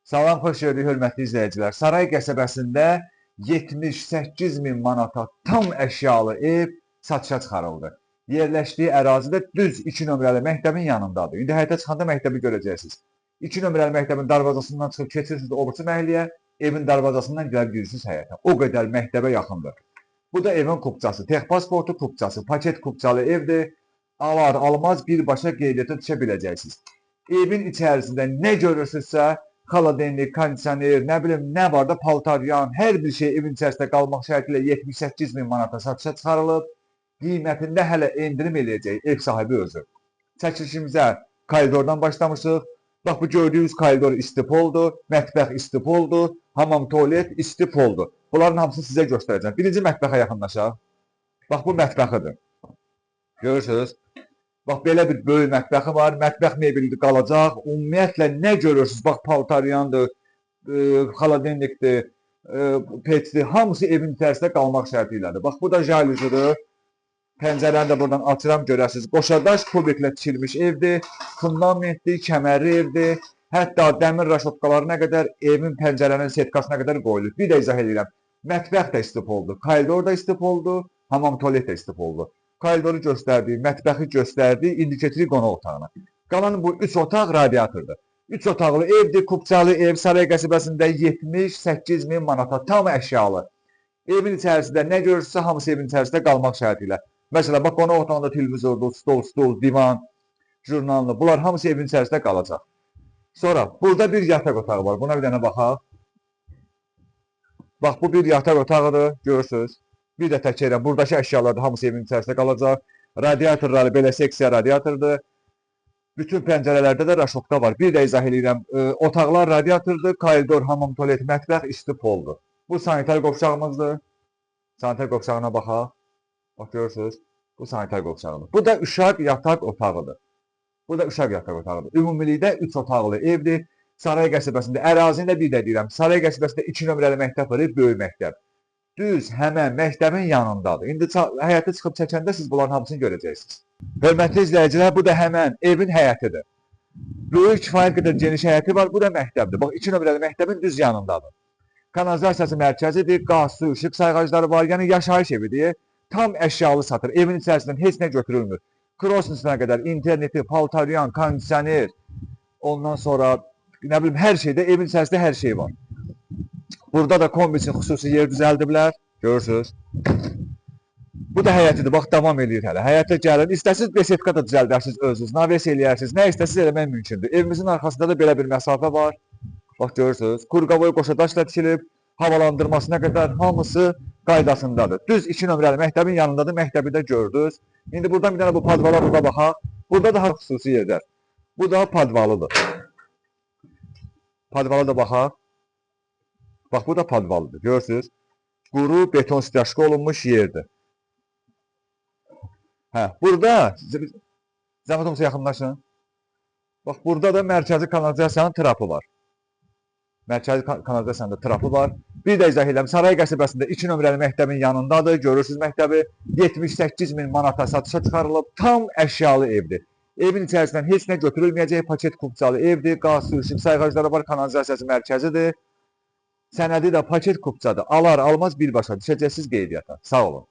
Salam, xoş gördük, hörmətli izləyicilər. Saray qəsəbəsində 78 min manata tam əşyalı ev satışa çıxarıldı. Yerləşdiyi ərazidə düz 2 nömrəli məktəbin yanındadır. İndi həyətə çıxanda məktəbi görəcəksiniz. 2 nömrəli məktəbin darvazasından çıxıb keçirsiniz Obrçu məhəlləyə, evin darvazasından gəlib girirsiniz həyətə. O qədər məktəbə yaxındır. Bu da evin kupçası, texpasportu kupçası, paket kupçalı evdir. Alar, almaz birbaşa qeydiyyata düşə biləcəksiniz. Evin içərisində nə görürsünüzsə, xaladenlik, kondisioner, nə bilim, nə var da paltaryan, hər bir şey evin içərisində qalmaq şərti ilə 78 min manata satışa çıxarılıb. Qiymətində hələ endirim eləyəcək ev sahibi özü. Çəkilişimizə koridordan başlamışıq. Bax, bu gördüyünüz koridor istipoldur, mətbəx istipoldur, hamam, tualet istipoldur. Bunların hamısını sizə göstərəcəm. Birinci mətbəxə yaxınlaşaq. Bax, bu mətbəxidir. Görürsünüz? Bax, belə bir böyük mətbəxi var. Mətbəx mebelidir, qalacaq. Ümumiyyətlə, nə görürsünüz? Bax, paltaryandır, xaladenlikdir, petdir. Hamısı evin içərisində qalmaq şərti ilədir. Bax, bu da jaluzidir. Pəncərəni də buradan açıram, görəsiniz. Qoşadaş kubiklə tikilmiş evdir. Fundamentli, kəmərli evdir. Hətta dəmir raşotkalarına qədər evin pəncərənin setkasına qədər qoyulur. Bir də izah edirəm. Mətbəx də istif oldu, koridor da istif oldu, hamam, tualet də istif oldu. Koridoru göstərdi, mətbəxi göstərdi, indi keçirik qonaq otağına. Qalan bu 3 otaq radiatordur. 3 otaqlı evdir, kupçalı ev, Saray qəsəbəsində 78 min manata tam əşyalı. Evin içərisində nə görürsə, hamısı evin içərisində qalmaq şərti ilə. Məsələn, bax, qonaq otağında televizordur, stol, divan, jurnallı, bunlar hamısı evin içərisində qalacaq. Sonra, burada bir yataq otağı var, buna bir dənə baxaq. Bax, bu bir yataq otağıdır, görürsünüz. Bir də təkərəm, buradakı əşyalar da hamısı evin içərisində qalacaq. Radiatorları belə seksiya radiatordur. Bütün pəncərələrdə də raşotka var. Bir də izah edirəm, otaqlar radiatordur, koridor, hamam, tualet, mətbəx istipoldur. Bu sanitar qovşağımızdır. Sanitar qovşağına baxaq. Bax, görürsünüz, bu sanitar qovşağıdır. Bu da uşaq yataq otağıdır. Bu da uşaq yataq otağıdır. Ümumilikdə 3 otaqlı evdir. Saray qəsəbəsində, ərazində bir də deyirəm, Saray qəsəbəsində 2 nömrəli məktəb var, böyük məktəb. Düz həmən məktəbin yanındadır. İndi həyətə çıxıb çəkəndə siz bunların hamısını görəcəksiniz. Hörmətli izləyicilər, bu da həmən evin həyətidir. Böyük kifayət qədər geniş həyəti var, bu da məktəbdir. Bax, 2 nömrəli məktəbin düz yanındadır. Kanalizasiyası mərkəzidir, qaz, su, işıq sayğacları var, yəni yaşayış evidir. Tam əşyalı satır, evin içərisindən heç nə götürülmür. Krosnisine qədər interneti, paltaryan, kondisioner, ondan sonra, nə bilim, hər şeydə, evin içərisində hər şey var. Burada da kombi üçün xüsusi yer düzəldiblər. Görürsünüz. Bu da həyətidir. Bax, davam edir hələ. Həyətə gəlin. İstəsiniz besetka da düzəldərsiniz özünüz. Naves eləyərsiniz. Nə istəsiniz eləmək mümkündür. Evimizin arxasında da belə bir məsafə var. Bax, görürsünüz. Qurqavoy qoşadaşla tikilib, havalandırmasına qədər hamısı qaydasındadır. Düz 2 nömrəli məktəbin yanındadır. Məktəbi də gördünüz. İndi buradan bir dənə bu padvala burada baxaq. Burada daha xüsusi yerlər. Bu da padvalıdır. Padvala da baxaq. Bax, bu da padvalıdır, görürsünüz. Quru beton styaşka olunmuş yerdir. Hə, burada, zəhmət olmasa yaxınlaşın. Bax, burada da mərkəzi kanalizasiyanın trapı var. Mərkəzi kanalizasiyanın da trapı var. Bir də izah edirəm, Saray qəsəbəsində 2 nömrəli məktəbin yanındadır. Görürsünüz məktəbi 78 min manata satışa çıxarılıb. Tam əşyalı evdir. Evin içərisindən heç nə götürülməyəcək, paket kupçalı evdir. Qaz, su, işıq sayğacları var, kanalizasiyası mərkəzidir. Sənədi də paket kupçadır. Alar, almaz birbaşa düşəcəksiniz qeydiyyata. Sağ olun.